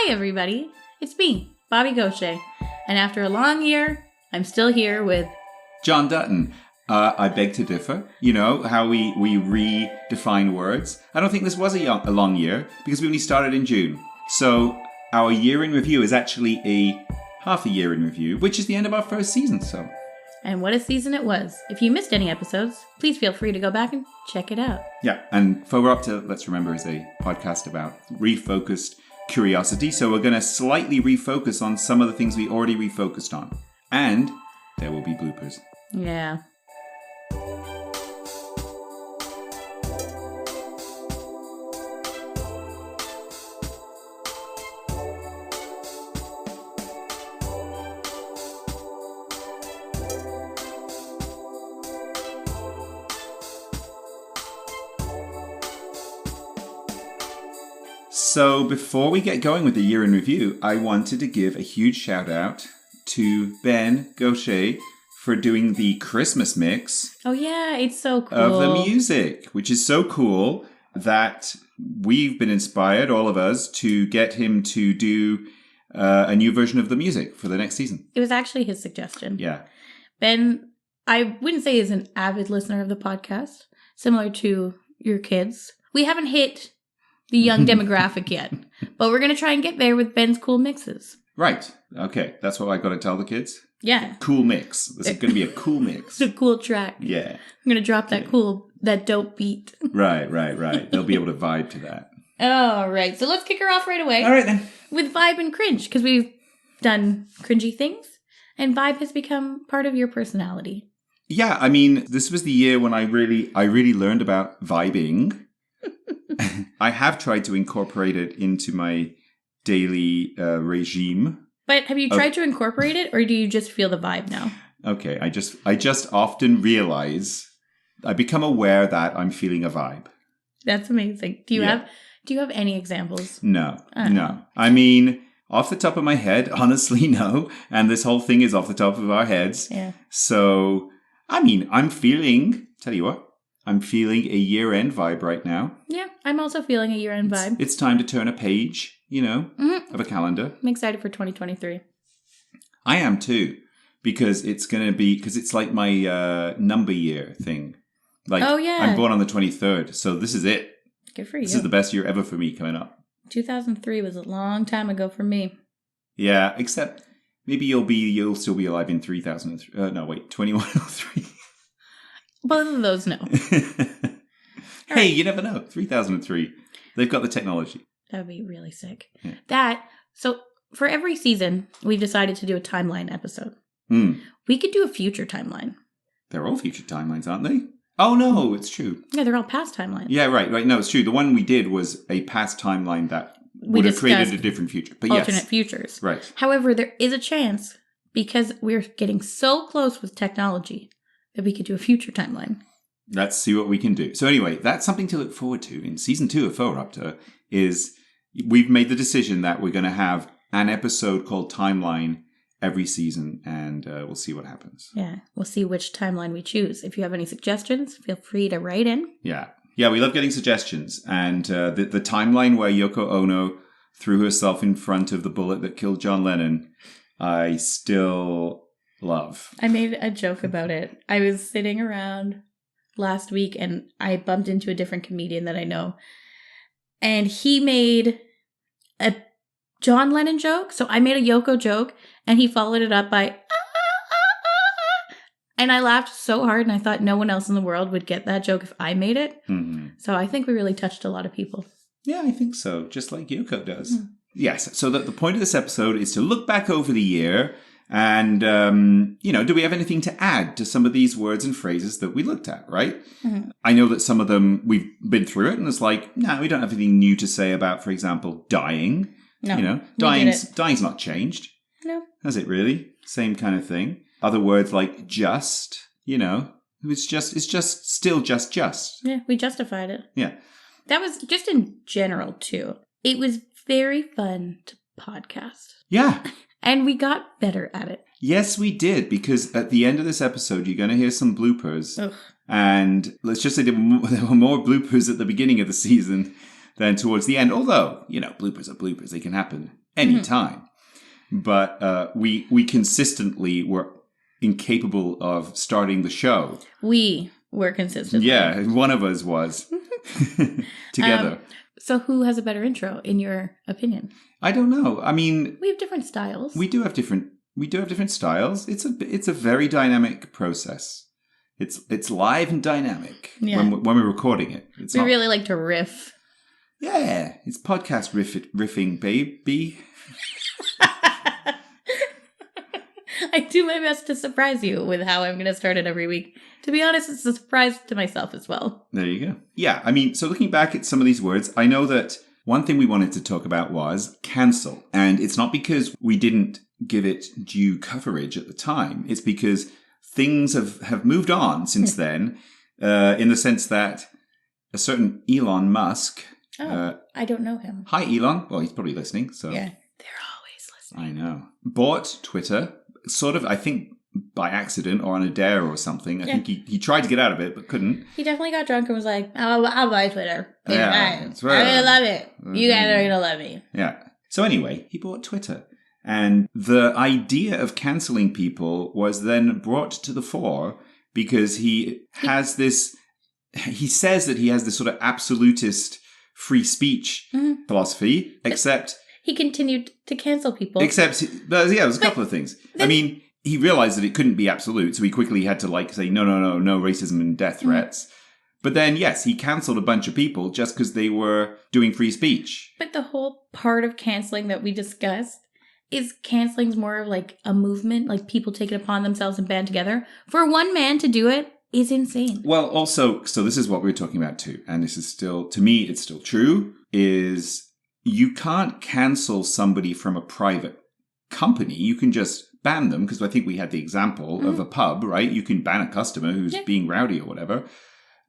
Hi, everybody. It's me, Bobby Gaucher. And after a long year, I'm still here with... John Dutton. I beg to differ. You know, how we redefine words. I don't think this was a long year, because we only started in June. So our year in review is actually a half a year in review, which is the end of our first season, so... And what a season it was. If you missed any episodes, please feel free to go back and check it out. Yeah, and Fauxropter, let's remember, is a podcast about refocused curiosity. So we're going to slightly refocus on some of the things we already refocused on. And there will be bloopers. Yeah. So before we get going with the year in review, I wanted to give a huge shout out to Ben Gaucher for doing the Christmas mix. Oh yeah, it's so cool. Of the music, which is so cool that we've been inspired, all of us, to get him to do a new version of the music for the next season. It was actually his suggestion. Yeah. Ben, I wouldn't say is an avid listener of the podcast, similar to your kids. We haven't hit the young demographic yet, but we're going to try and get there with Ben's cool mixes. Right. Okay. That's what I got to tell the kids. Yeah. Cool mix. This is going to be a cool mix. It's a cool track. Yeah. I'm going to drop that dope beat. Right. They'll be able to vibe to that. All right. So let's kick her off right away. All right, then. With vibe and cringe, because we've done cringy things, and vibe has become part of your personality. Yeah. I mean, this was the year when I really learned about vibing. I have tried to incorporate it into my daily regime. But have you tried to incorporate it, or do you just feel the vibe now? Okay, I just often realize, I become aware that I'm feeling a vibe. That's amazing. Do you have any examples? No. I mean, off the top of my head, honestly, no. And this whole thing is off the top of our heads. Yeah. So, I mean, I'm feeling a year-end vibe right now. Yeah, I'm also feeling a year-end vibe. It's time to turn a page, of a calendar. I'm excited for 2023. I am too, because it's like my number year thing. Like, oh, yeah. I'm born on the 23rd, so this is it. Good for you. This is the best year ever for me coming up. 2003 was a long time ago for me. Yeah, except maybe you'll still be alive in 3003. No, wait, 2103. Both of those, no. Hey, you never know. 3003. They've got the technology. That would be really sick. Yeah. So for every season, we've decided to do a timeline episode. We could do a future timeline. They're all future timelines, aren't they? Oh, no, it's true. Yeah, they're all past timelines. Yeah, right. No, it's true. The one we did was a past timeline that would have created a different future. But alternate futures. Right. However, there is a chance, because we're getting so close with technology, that we could do a future timeline. Let's see what we can do. So anyway, that's something to look forward to in season 2 of Fauxropter. Is we've made the decision that we're going to have an episode called Timeline every season, and we'll see what happens. Yeah, we'll see which timeline we choose. If you have any suggestions, feel free to write in. Yeah, we love getting suggestions. And the timeline where Yoko Ono threw herself in front of the bullet that killed John Lennon, I still love. I made a joke about it. I was sitting around last week and I bumped into a different comedian that I know. And he made a John Lennon joke. So I made a Yoko joke and he followed it up by and I laughed so hard and I thought no one else in the world would get that joke if I made it. Mm-hmm. So I think we really touched a lot of people. Yeah, I think so. Just like Yoko does. Mm. Yes. So the point of this episode is to look back over the year. And, do we have anything to add to some of these words and phrases that we looked at, right? Mm-hmm. I know that some of them, we've been through it, and it's like, no, we don't have anything new to say about, for example, dying. No, dying's not changed. No. Has it really? Same kind of thing. Other words like just, it's still just. Yeah, we justified it. Yeah. That was just in general, too. It was very fun to podcast. Yeah. And we got better at it. Yes, we did, because at the end of this episode, you're going to hear some bloopers. Ugh. And let's just say there were more bloopers at the beginning of the season than towards the end. Although, bloopers are bloopers. They can happen anytime. But we consistently were incapable of starting the show. We were consistently. Yeah, one of us was. Together. So who has a better intro, in your opinion? I don't know. I mean, we have different styles. We do have different styles. It's a very dynamic process. It's live and dynamic when we're recording it. We really like to riff. Yeah, it's podcast riffing, baby. I do my best to surprise you with how I'm going to start it every week. To be honest, it's a surprise to myself as well. There you go. Yeah, I mean, so looking back at some of these words, I know that one thing we wanted to talk about was cancel. And it's not because we didn't give it due coverage at the time. It's because things have moved on since then, in the sense that a certain Elon Musk... I don't know him. Hi, Elon. Well, he's probably listening. So yeah, they're always listening. I know. Bought Twitter, sort of, I think, by accident or on a dare or something. I think he tried to get out of it, but couldn't. He definitely got drunk and was like, I'll buy Twitter. Yeah, I'm going to love it. You guys are going to love me. Yeah. So anyway, he bought Twitter. And the idea of cancelling people was then brought to the fore because he has this... He says that he has this sort of absolutist free speech philosophy, except... He continued to cancel people. Except, there was a couple of things. I mean, he realized that it couldn't be absolute, so he quickly had to say, no racism and death threats. But then, yes, he cancelled a bunch of people just because they were doing free speech. But the whole part of cancelling that we discussed is canceling's more of like a movement, like people take it upon themselves and band together. For one man to do it is insane. Well, also, so this is what we were talking about too, and this is still, to me, it's still true, is you can't cancel somebody from a private company. You can just ban them, because I think we had the example of a pub, right? You can ban a customer who's being rowdy or whatever.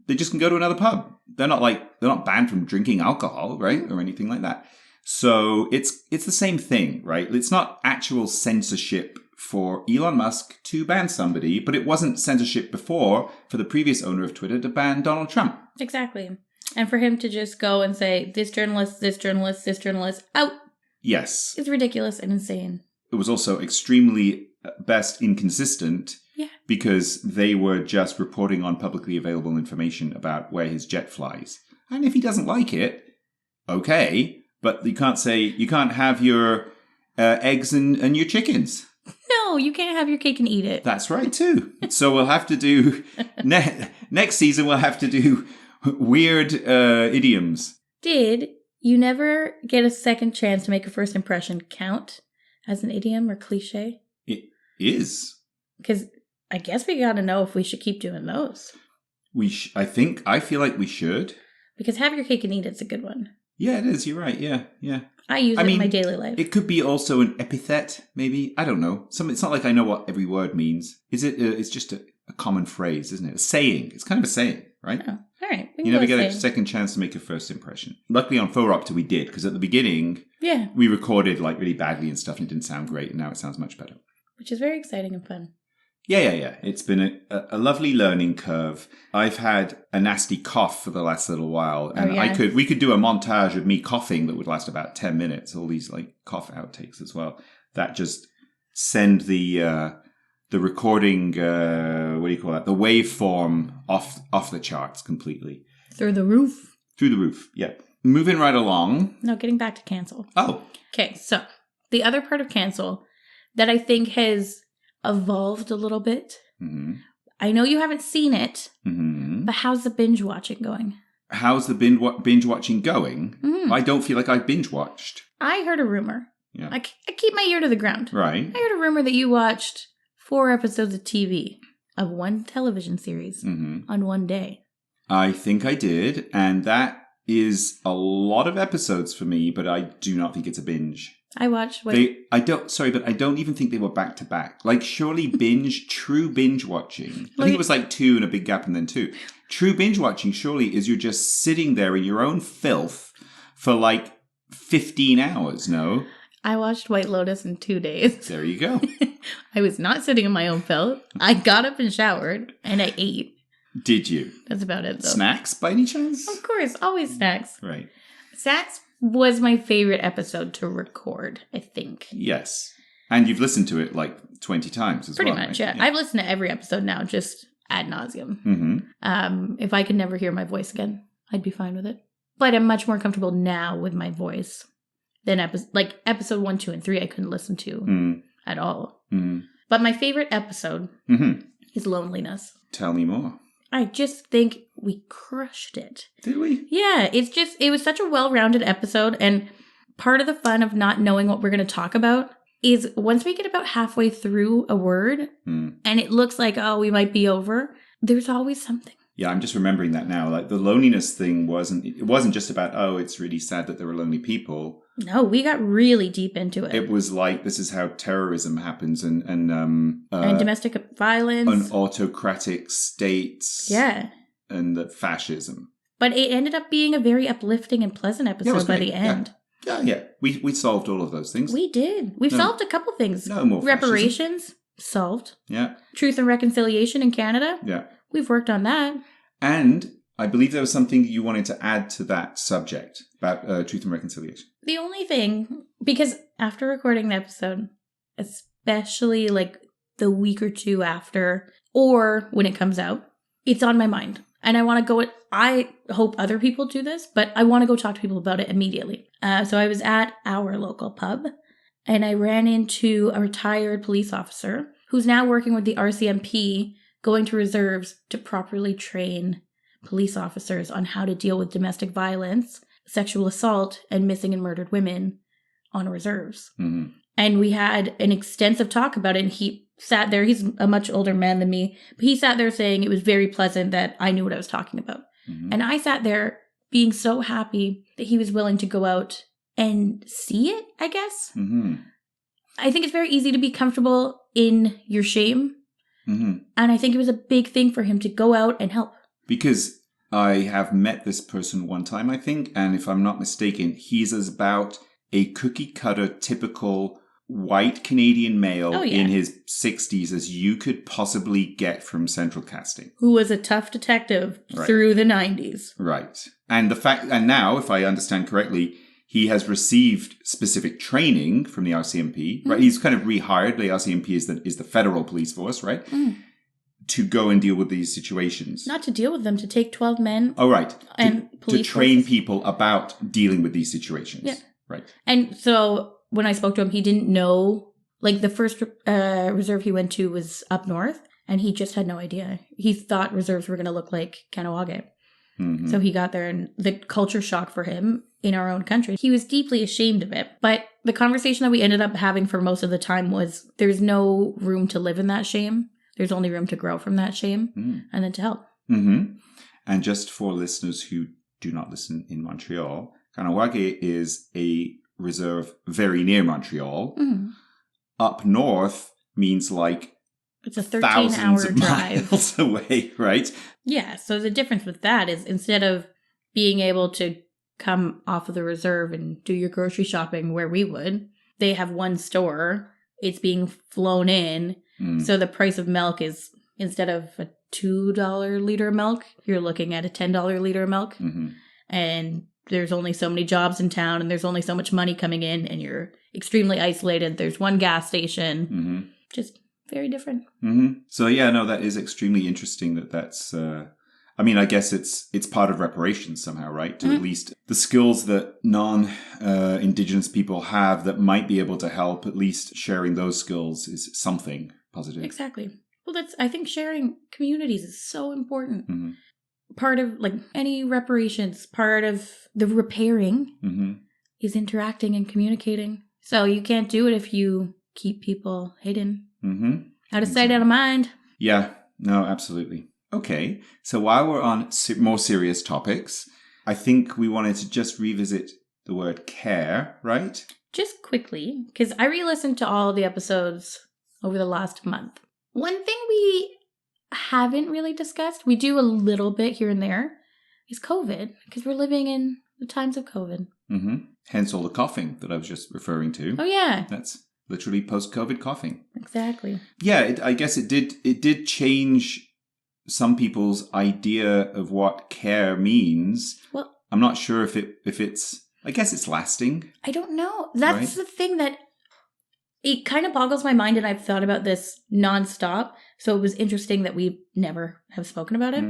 They just can go to another pub. They're not banned from drinking alcohol, right? Or anything like that. So it's the same thing, right? It's not actual censorship for Elon Musk to ban somebody, but it wasn't censorship before for the previous owner of Twitter to ban Donald Trump. Exactly. And for him to just go and say, this journalist, out. Yes. It's ridiculous and insane. It was also extremely, best, inconsistent. Yeah. Because they were just reporting on publicly available information about where his jet flies. And if he doesn't like it, okay. But you can't have your eggs and your chickens. No, you can't have your cake and eat it. That's right, too. So we'll have to do... next season, we'll have to do weird idioms. Did you never get a second chance to make a first impression count as an idiom or cliche? It is. Because I guess we got to know if we should keep doing those. I feel like we should. Because have your cake and eat it's a good one. Yeah, it is. You're right. Yeah. I use it in my daily life. It could be also an epithet, maybe. I don't know. It's not like I know what every word means. Is it? It's just a common phrase, isn't it? A saying. It's kind of a saying, right? Oh, all right. You never get a second chance to make a first impression. Luckily on Fauxropter we did, because at the beginning, we recorded like really badly and stuff, and it didn't sound great, and now it sounds much better. Which is very exciting and fun. Yeah. It's been a lovely learning curve. I've had a nasty cough for the last little while, and we could do a montage of me coughing that would last about 10 minutes. All these like cough outtakes as well. That just send the recording, what do you call that? The waveform off the charts completely. Through the roof. Yeah. Moving right along. No, getting back to cancel. Oh. Okay, so the other part of cancel that I think has evolved a little bit. Mm-hmm. I know you haven't seen it, but how's the binge watching going? How's the binge watching going? Mm-hmm. I don't feel like I've binge watched. I heard a rumor. Yeah. I keep my ear to the ground. Right. I heard a rumor that you watched 4 episodes of TV of one television series on one day. I think I did, and that is a lot of episodes for me, but I do not think it's a binge. I watched... I don't even think they were back to back. Like, surely true binge watching... I think it was like 2 and a big gap and then 2. True binge watching, surely, is you're just sitting there in your own filth for like 15 hours, no? I watched White Lotus in 2 days. There you go. I was not sitting in my own filth. I got up and showered, and I ate. Did you? That's about it, though. Snacks, by any chance? Of course, always snacks. Right. Snacks, was my favorite episode to record, I think. Yes. And you've listened to it like 20 times as Pretty well. much, right? yeah. I've listened to every episode now, just ad nauseum. Mm-hmm. If I could never hear my voice again, I'd be fine with it. But I'm much more comfortable now with my voice than episode 1, 2, and 3 I couldn't listen to at all. Mm. But my favorite episode is Loneliness. Tell me more. I just think we crushed it. Did we? Yeah, it was such a well-rounded episode, and part of the fun of not knowing what we're going to talk about is once we get about halfway through a word and it looks like, oh, we might be over, there's always something. Yeah, I'm just remembering that now. Like the loneliness thing wasn't just about, oh, it's really sad that there were lonely people. No, we got really deep into it. It was like, this is how terrorism happens and domestic violence. And autocratic states. Yeah. And the fascism. But it ended up being a very uplifting and pleasant episode by the end. Yeah. We solved all of those things. We did. We've solved a couple things. No more reparations, fascism. Solved. Yeah. Truth and reconciliation in Canada. Yeah. We've worked on that. And I believe there was something you wanted to add to that subject about truth and reconciliation. The only thing, because after recording the episode, especially like the week or two after, or when it comes out, it's on my mind. And I want to go, I hope other people do this, but I want to go talk to people about it immediately. So I was at our local pub and I ran into a retired police officer who's now working with the RCMP, going to reserves to properly train police officers on how to deal with domestic violence, sexual assault, and missing and murdered women on reserves. Mm-hmm. And we had an extensive talk about it, and he sat there. He's a much older man than me, but he sat there saying it was very pleasant that I knew what I was talking about. Mm-hmm. And I sat there being so happy that he was willing to go out and see it, I guess. Mm-hmm. I think it's very easy to be comfortable in your shame. Mm-hmm. And I think it was a big thing for him to go out and help. Because I have met this person one time, I think, and if I'm not mistaken, he's about a cookie-cutter, typical white Canadian male in his 60s as you could possibly get from Central Casting. Who was a tough detective through the 90s. Right. And now, if I understand correctly, he has received specific training from the RCMP, right? He's kind of rehired. The RCMP is the federal police force, right? To go and deal with these situations. Not to deal with them, to take 12 men. Oh, right. And to train people about dealing with these situations. Yeah. Right. And so when I spoke to him, he didn't know, like the first reserve he went to was up north, and he just had no idea. He thought reserves were going to look like Kanawagé. Mm-hmm. So he got there, and the culture shock for him in our own country, he was deeply ashamed of it. But the conversation that we ended up having for most of the time was there's no room to live in that shame. There's only room to grow from that shame and then to help. Mm-hmm. And just for listeners who do not listen in Montreal, Kanawagé is a reserve very near Montreal. Mm-hmm. Up north means like it's a 13-hour drive miles away, right? Yeah. So the difference with that is instead of being able to come off of the reserve and do your grocery shopping where we would, they have one store. It's being flown in. So the price of milk is, instead of a $2 liter of milk, you're looking at a $10 liter of milk. Mm-hmm. And there's only so many jobs in town, and there's only so much money coming in, and you're extremely isolated. There's one gas station. Mm-hmm. Just very different. Mm-hmm. So yeah, no, that is extremely interesting that's... I mean, I guess it's part of reparations somehow, right? To at least the skills that non-Indigenous people have that might be able to help, at least sharing those skills is something positive. Exactly. Well, I think sharing communities is so important. Mm-hmm. Part of like any reparations, part of the repairing is interacting and communicating. So you can't do it if you keep people hidden. Mm-hmm. Out of sight, out of mind. Yeah, no, absolutely. Okay, so while we're on more serious topics, I think we wanted to just revisit the word care, right? Just quickly, because I re-listened to all of the episodes over the last month. One thing we haven't really discussed, we do a little bit here and there, is COVID, because we're living in the times of COVID. Mm-hmm. Hence all the coughing that I was just referring to. Oh, yeah. That's literally post-COVID coughing. Exactly. Yeah, I guess it did change some people's idea of what care means. Well, I'm not sure if it's I guess it's lasting. I don't know. That's right? the thing that it kind of boggles my mind, and I've thought about this nonstop. So it was interesting that we never have spoken about it.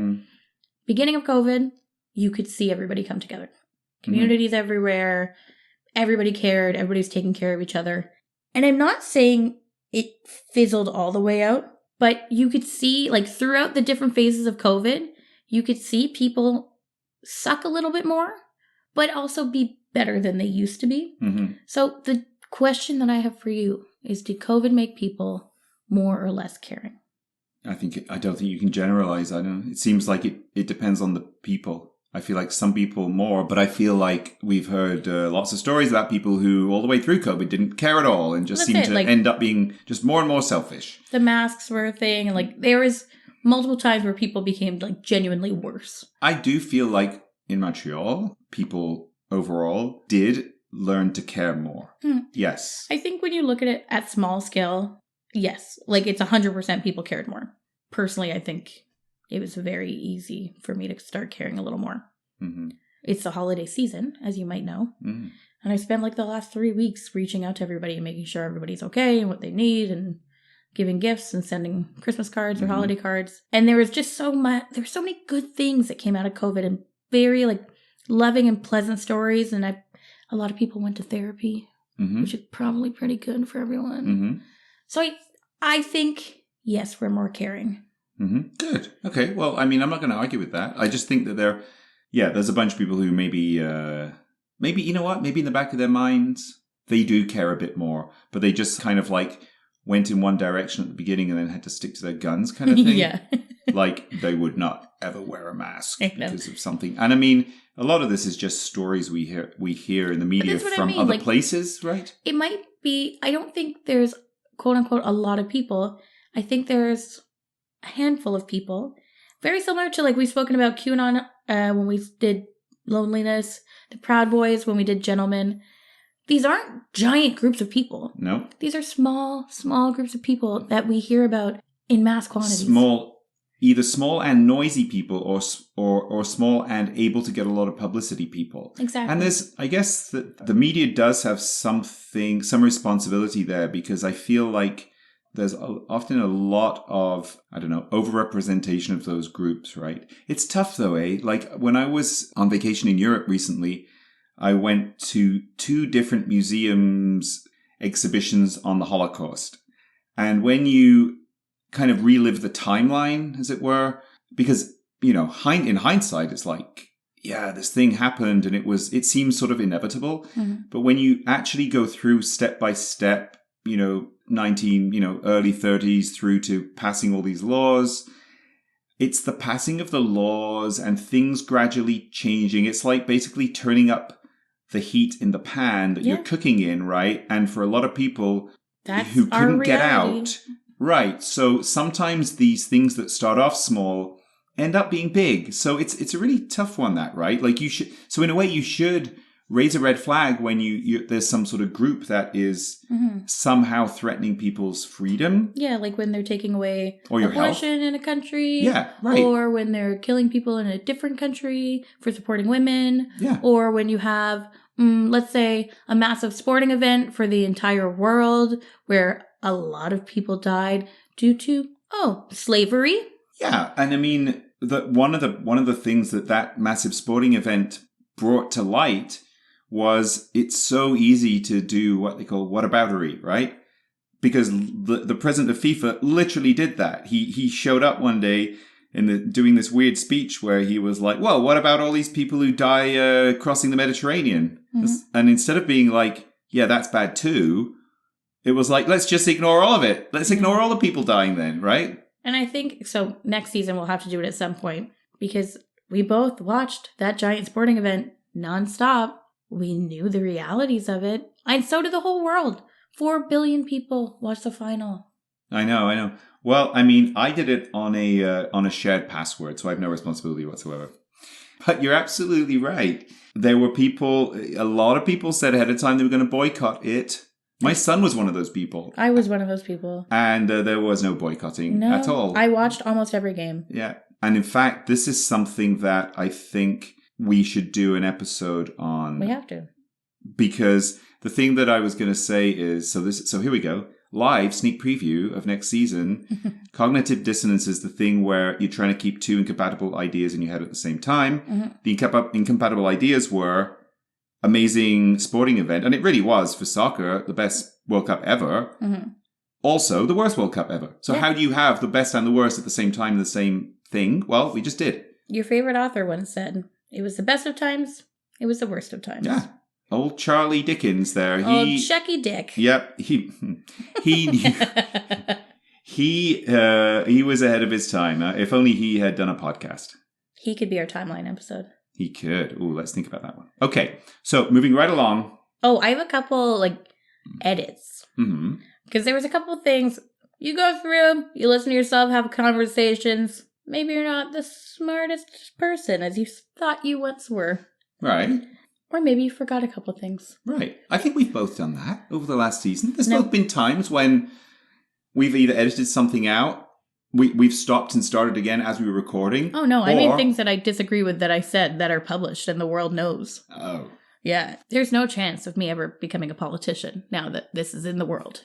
Beginning of COVID, you could see everybody come together. Communities everywhere. Everybody cared. Everybody's taking care of each other. And I'm not saying it fizzled all the way out, but you could see, like, throughout the different phases of COVID, you could see people suck a little bit more, but also be better than they used to be. So the question that I have for you is, did COVID make people more or less caring? I don't think you can generalize. I don't know. It seems like it depends on the people. I feel like some people more, but I feel like we've heard lots of stories about people who all the way through COVID didn't care at all and just seemed to end up being just more and more selfish. The masks were a thing, and like there was multiple times where people became like genuinely worse. I do feel like in Montreal, people overall did learn to care more. Yes. I think when you look at it at small scale, yes, like it's 100% people cared more. Personally, I think it was very easy for me to start caring a little more. It's the holiday season, as you might know. And I spent like the last 3 weeks reaching out to everybody and making sure everybody's okay and what they need and giving gifts and sending Christmas cards or holiday cards. And there was just so many good things that came out of COVID and very like loving and pleasant stories. And a lot of people went to therapy, which is probably pretty good for everyone. So I think, yes, we're more caring. Good. Okay. Well, I mean, I'm not going to argue with that. I just think that there's a bunch of people who maybe, you know what? Maybe in the back of their minds, they do care a bit more, but they just kind of like went in one direction at the beginning and then had to stick to their guns kind of thing. Yeah. Like they would not ever wear a mask because of something. And I mean, a lot of this is just stories we hear in the media from other like, places, right? It might be, I don't think there's quote unquote a lot of people. I think there's a handful of people, very similar to like we've spoken about QAnon when we did Loneliness, the Proud Boys when we did Gentlemen. These aren't giant groups of people. No. These are small groups of people that we hear about in mass quantities. Either small and noisy people or small and able to get a lot of publicity people. Exactly. And I guess the media does have some responsibility there, because I feel like there's often a lot of, overrepresentation of those groups, right? It's tough though, eh? Like when I was on vacation in Europe recently, I went to 2 different museums exhibitions on the Holocaust. And when you kind of relive the timeline, as it were, because, in hindsight, it's like, yeah, this thing happened and it seems sort of inevitable. But when you actually go through step by step, early 30s through to passing all these laws, it's the passing of the laws and things gradually changing. It's like basically turning up the heat in the pan that you're cooking in, right? And for a lot of people who couldn't get out, right? So sometimes these things that start off small end up being big. So it's a really tough one, that, right? Like so in a way you should raise a red flag when there's some sort of group that is somehow threatening people's freedom. Yeah, like when they're taking away or your abortion health in a country. Yeah, right. Or when they're killing people in a different country for supporting women. Yeah. Or when you have, let's say, a massive sporting event for the entire world where a lot of people died due to, slavery. Yeah, and I mean, one of the things that massive sporting event brought to light was it's so easy to do what they call whataboutery, right? Because the president of FIFA literally did that. He showed up one day doing this weird speech where he was like, well, what about all these people who die crossing the Mediterranean? And instead of being like, yeah, that's bad too, it was like, let's just ignore all of it. Let's ignore all the people dying then, right? And I think, so next season we'll have to do it at some point, because we both watched that giant sporting event nonstop. We knew the realities of it. And so did the whole world. 4 billion people watched the final. I know. Well, I mean, I did it on a shared password, so I have no responsibility whatsoever. But you're absolutely right. There were a lot of people said ahead of time they were going to boycott it. My son was one of those people. I was one of those people. And there was no boycotting at all. I watched almost every game. Yeah. And in fact, this is something that I think we should do an episode on. We have to. because the thing that I was going to say is, so here we go. Live sneak preview of next season. Cognitive dissonance is the thing where you're trying to keep two incompatible ideas in your head at the same time. Mm-hmm. The incompatible ideas were amazing sporting event, and it really was for soccer, the best World Cup ever. Mm-hmm. Also, the worst World Cup ever. So how do you have the best and the worst at the same time in the same thing? Well, we just did. Your favorite author once said, it was the best of times, it was the worst of times. Yeah. Old Charlie Dickens there. Old Chucky Dick. Yep. He knew. He was ahead of his time. If only he had done a podcast. He could be our timeline episode. He could. Ooh, let's think about that one. Okay. So moving right along. Oh, I have a couple edits. Mm-hmm. Because there was a couple things you go through, you listen to yourself, have conversations. Maybe you're not the smartest person as you thought you once were. Right. Or maybe you forgot a couple things. Right. I think we've both done that over the last season. There's both been times when we've either edited something out, we've stopped and started again as we were recording. Oh, no. I mean things that I disagree with that I said that are published and the world knows. Oh. Yeah. There's no chance of me ever becoming a politician now that this is in the world.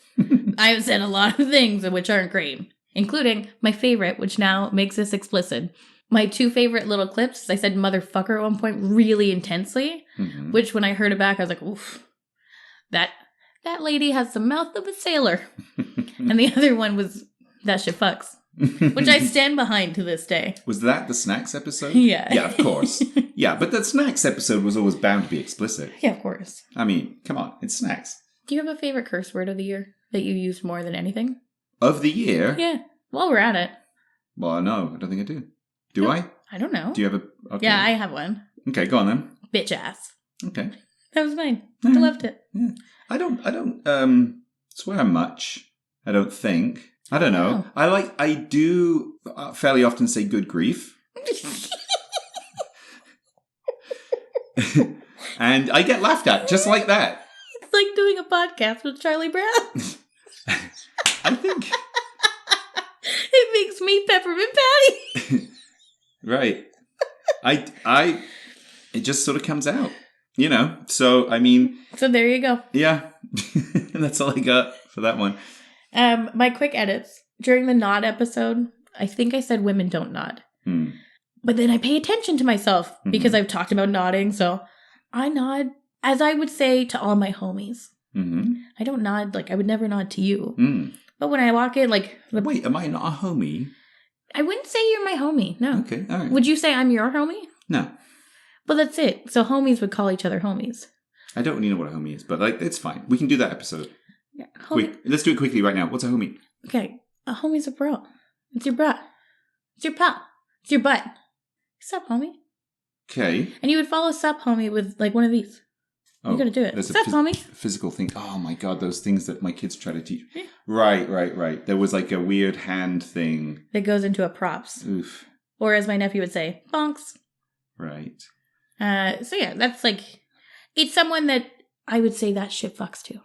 I have said a lot of things which aren't great, including my favorite, which now makes this explicit. My two favorite little clips, I said motherfucker at one point really intensely, which when I heard it back, I was like, oof, that lady has the mouth of a sailor. And the other one was, that shit fucks, which I stand behind to this day. Was that the snacks episode? Yeah. Yeah, of course. Yeah, but that snacks episode was always bound to be explicit. Yeah, of course. I mean, come on, it's snacks. Do you have a favorite curse word of the year that you used more than anything? Of the year? Yeah. While we're at it. Well, no, I don't think I do. Do I? I don't know. Do you have a... Okay. Yeah, I have one. Okay, go on then. Bitch ass. Okay. That was mine. I loved it. Yeah. I don't swear much, I don't think. I don't know. Oh. I do fairly often say good grief. And I get laughed at just like that. It's like doing a podcast with Charlie Brown. I think... It makes me Peppermint Patty. Right. It just sort of comes out, So, I mean... So there you go. Yeah. That's all I got for that one. My quick edits. During the nod episode, I think I said women don't nod. But then I pay attention to myself because I've talked about nodding. So I nod, as I would say to all my homies. I don't nod, I would never nod to you. But when I walk in, Wait, am I not a homie? I wouldn't say you're my homie, no. Okay, all right. Would you say I'm your homie? No. Well, that's it. So homies would call each other homies. I don't really know what a homie is, but it's fine. We can do that episode. Yeah, Quick, let's do it quickly right now. What's a homie? Okay, a homie's a bro. It's your bro. It's your pal. It's your butt. Sup, homie? Okay. And you would follow sup, homie, with one of these. You're going to do it. There's sup, homie? Physical thing. Oh my God, those things that my kids try to teach. Yeah. Right. There was a weird hand thing. That goes into a props. Oof. Or as my nephew would say, bonks. Right. So yeah, that's it's someone that I would say that shit fucks to.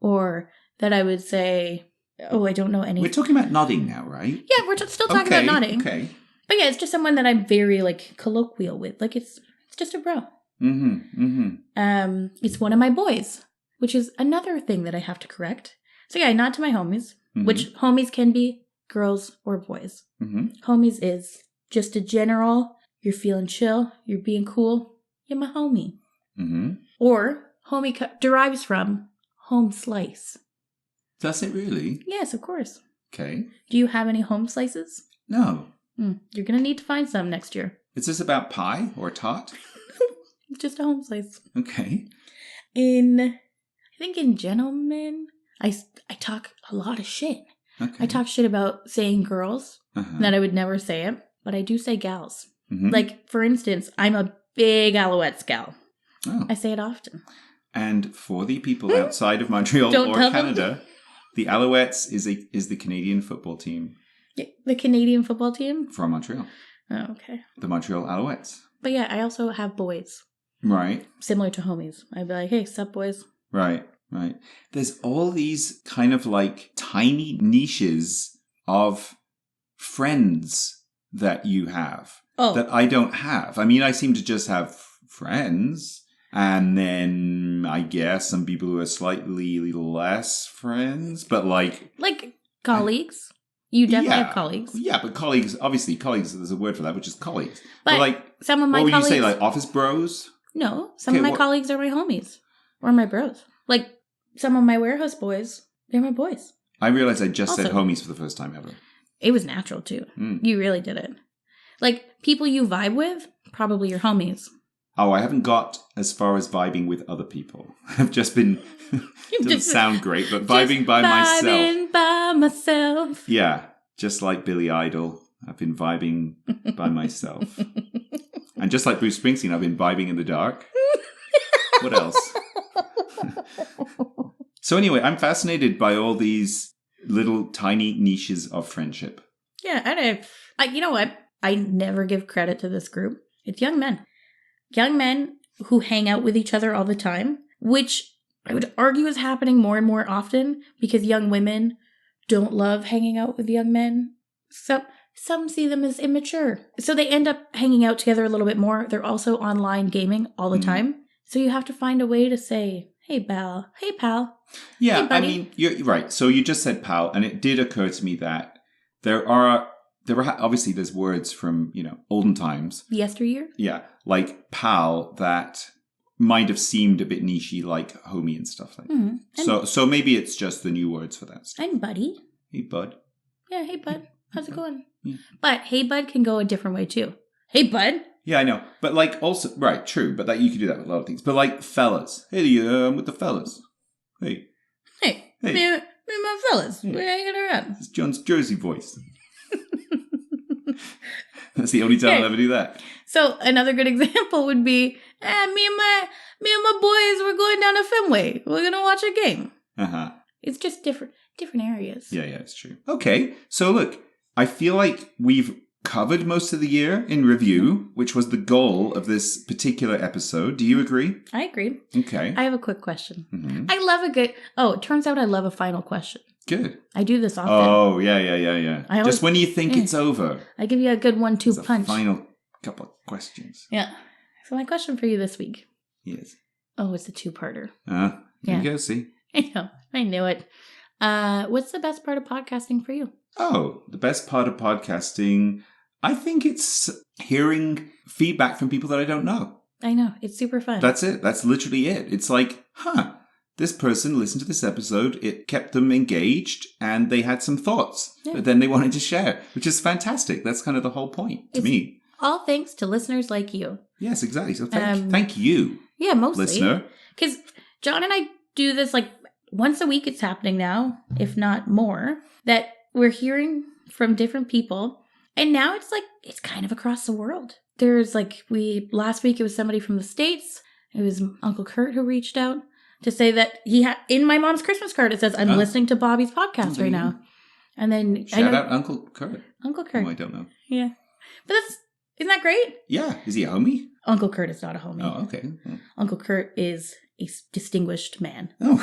Or that I would say, oh, I don't know any. We're talking about nodding now, right? Yeah, we're still talking about nodding. Okay. But yeah, it's just someone that I'm very colloquial with. It's just a bro. It's one of my boys, which is another thing that I have to correct. So yeah, I nod to my homies, which homies can be girls or boys. Homies is just a general, you're feeling chill, you're being cool, you're my homie. Or homie derives from home slice. Does it really? Yes, of course. Okay. Do you have any home slices? No. You're going to need to find some next year. Is this about pie or tot? Just a home slice. Okay. I think in gentlemen, I talk a lot of shit. Okay. I talk shit about saying girls, that I would never say it, but I do say gals. For instance, I'm a big Alouettes gal. Oh. I say it often. And for the people outside of Montreal or Canada, the Alouettes is the Canadian football team. The Canadian football team? From Montreal. Oh, okay. The Montreal Alouettes. But yeah, I also have boys. Right. Similar to homies. I'd be like, hey, sup, boys? Right. There's all these kind of tiny niches of friends that you have that I don't have. I mean, I seem to just have friends. And then I guess some people who are slightly less friends, but like colleagues. You definitely have colleagues. Yeah, but colleagues, obviously colleagues, there's a word for that, which is colleagues. But like, some of my what would colleagues... you say, like office bros? No, some of my colleagues are my homies. Or my bros. Like, some of my warehouse boys, they're my boys. I realized I just said homies for the first time ever. It was natural, too. You really did it. Like, people you vibe with, probably your homies. Oh, I haven't got as far as vibing with other people. I've just been... doesn't sound great, but vibing by myself. Vibing by myself. Yeah, just like Billy Idol, I've been vibing by myself. And just like Bruce Springsteen, I've been vibing in the dark. What else? So anyway, I'm fascinated by all these little tiny niches of friendship. Yeah, and you know what? I never give credit to this group. It's young men. Young men who hang out with each other all the time, which I would argue is happening more and more often because young women don't love hanging out with young men. So some see them as immature. So they end up hanging out together a little bit more. They're also online gaming all the time. So you have to find a way to say, hey, pal. Hey, pal. Yeah, hey, buddy. I mean, you're right. So you just said pal, and it did occur to me that there were obviously there's words from, olden times. Yesteryear? Yeah, like pal that might have seemed a bit nichey, like homie and stuff like that. Mm-hmm. So maybe it's just the new words for that stuff. And buddy. Hey, bud. Yeah, hey, bud. How's it going? Yeah. But hey, bud can go a different way, too. Hey, bud. Yeah, I know. But like also, right, true. But that you can do that with a lot of things. But like fellas. Hey, with the fellas. Hey. Me and my fellas. Yeah. We're hanging around. It's John's Jersey voice. That's the only time I'll ever do that. So another good example would be, me and my boys, we're going down to Fenway. We're gonna watch a game. Uh-huh. It's just different areas. Yeah, it's true. Okay, so look, I feel like we've covered most of the year in review, which was the goal of this particular episode. Do you agree? I agree. Okay. I have a quick question. Mm-hmm. I love it turns out I love a final question. Good. I do this often. Oh, yeah. Just when you think it's over. I give you a good 1-2 punch. Final couple of questions. Yeah. So my question for you this week. Yes. Oh, it's a two-parter. Here you go, see? I know. I knew it. What's the best part of podcasting for you? Oh, the best part of podcasting, I think it's hearing feedback from people that I don't know. I know. It's super fun. That's it. That's literally it. It's like, this person listened to this episode, it kept them engaged, and they had some thoughts that then they wanted to share, which is fantastic. That's kind of the whole point to me. All thanks to listeners like you. Yes, exactly. So thank you. Yeah, mostly. Listener. Because John and I do this like once a week. It's happening now, if not more, that we're hearing from different people. And now it's kind of across the world. There's last week it was somebody from the States. It was Uncle Kurt who reached out to say that he had, in my mom's Christmas card, it says, I'm listening to Bobby's podcast right now. And then shout out Uncle Kurt. Uncle Kurt. Oh, I don't know. Yeah. But isn't that great? Yeah. Is he a homie? Uncle Kurt is not a homie. Oh, okay. Yeah. Uncle Kurt is a distinguished man. Oh.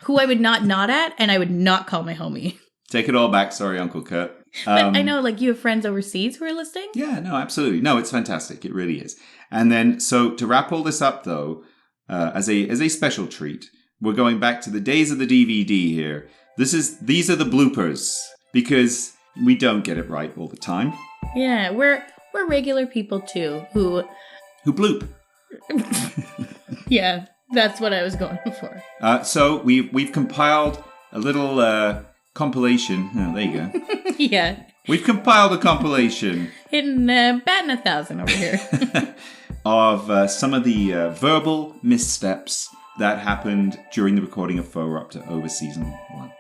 Who I would not nod at, and I would not call my homie. Take it all back. Sorry, Uncle Kurt. But I know, you have friends overseas who are listening. Yeah, no, absolutely. No, it's fantastic. It really is. And then, so to wrap all this up, though, as a special treat, we're going back to the days of the DVD here. These are the bloopers, because we don't get it right all the time. Yeah, we're regular people too who bloop. Yeah, that's what I was going for. So we've compiled a little compilation. Oh, there you go. Yeah. We've compiled a compilation. Hitting batting 1,000 over here. Of some of the verbal missteps that happened during the recording of Fauxropter over season 1.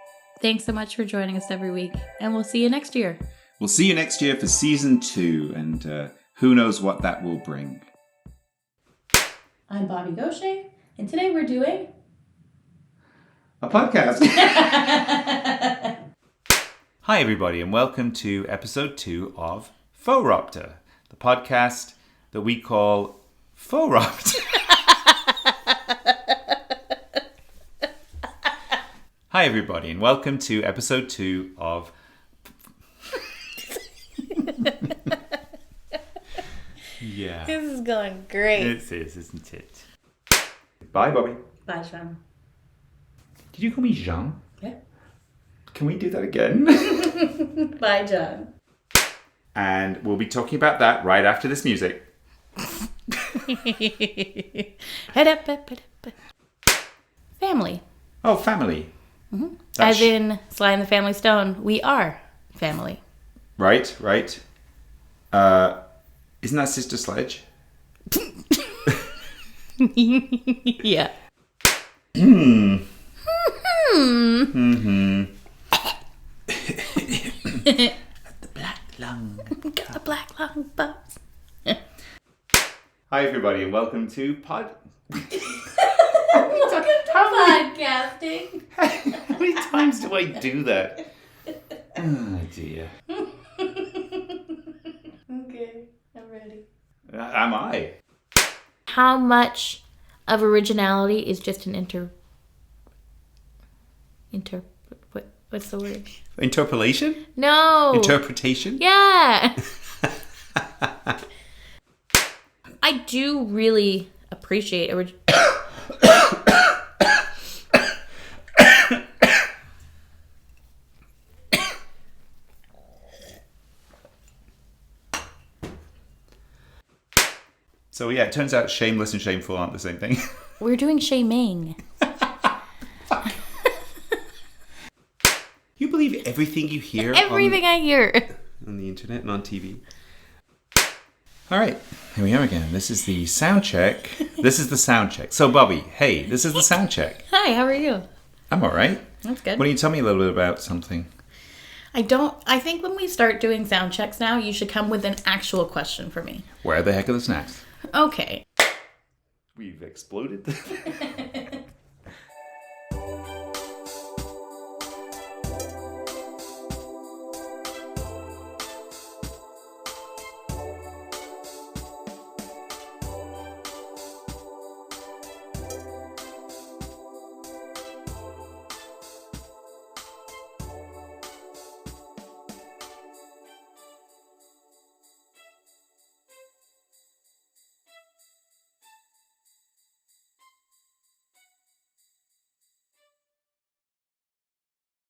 Thanks so much for joining us every week, and we'll see you next year. We'll see you next year for season 2, and who knows what that will bring. I'm Bobby Gaucher, and today we're doing... a podcast. Hi, everybody, and welcome to episode 2 of Fauxropter, the podcast that we call Fauxropter. Hi, everybody, and welcome to episode 2 of... Yeah. This is going great. It is, isn't it? Bye, Bobby. Bye, Sean. Did you call me Jean? Yeah. Can we do that again? Bye, John. And we'll be talking about that right after this music. Head up, up, up, up. Family. Oh, family. Mm-hmm. As in Sly and the Family Stone, we are family. Right. Isn't that Sister Sledge? Yeah. The black lung. Got the black lung buzz. Hi, everybody, and welcome to Podcasting. How many times do I do that? Oh, dear. Okay, I'm ready. Am I? How much of originality is just an what's the word? Interpolation? No. Interpretation? Yeah. I do really appreciate So yeah, it turns out shameless and shameful aren't the same thing. We're doing shaming. You believe everything you hear Everything I hear. on the internet and on TV. All right, here we are again. This is the sound check. So Bobby, hey, this is the sound check. Hi, how are you? I'm all right. That's good. Why don't you tell me a little bit about something? I think when we start doing sound checks now, you should come with an actual question for me. Where the heck are the snacks? Okay. We've exploded.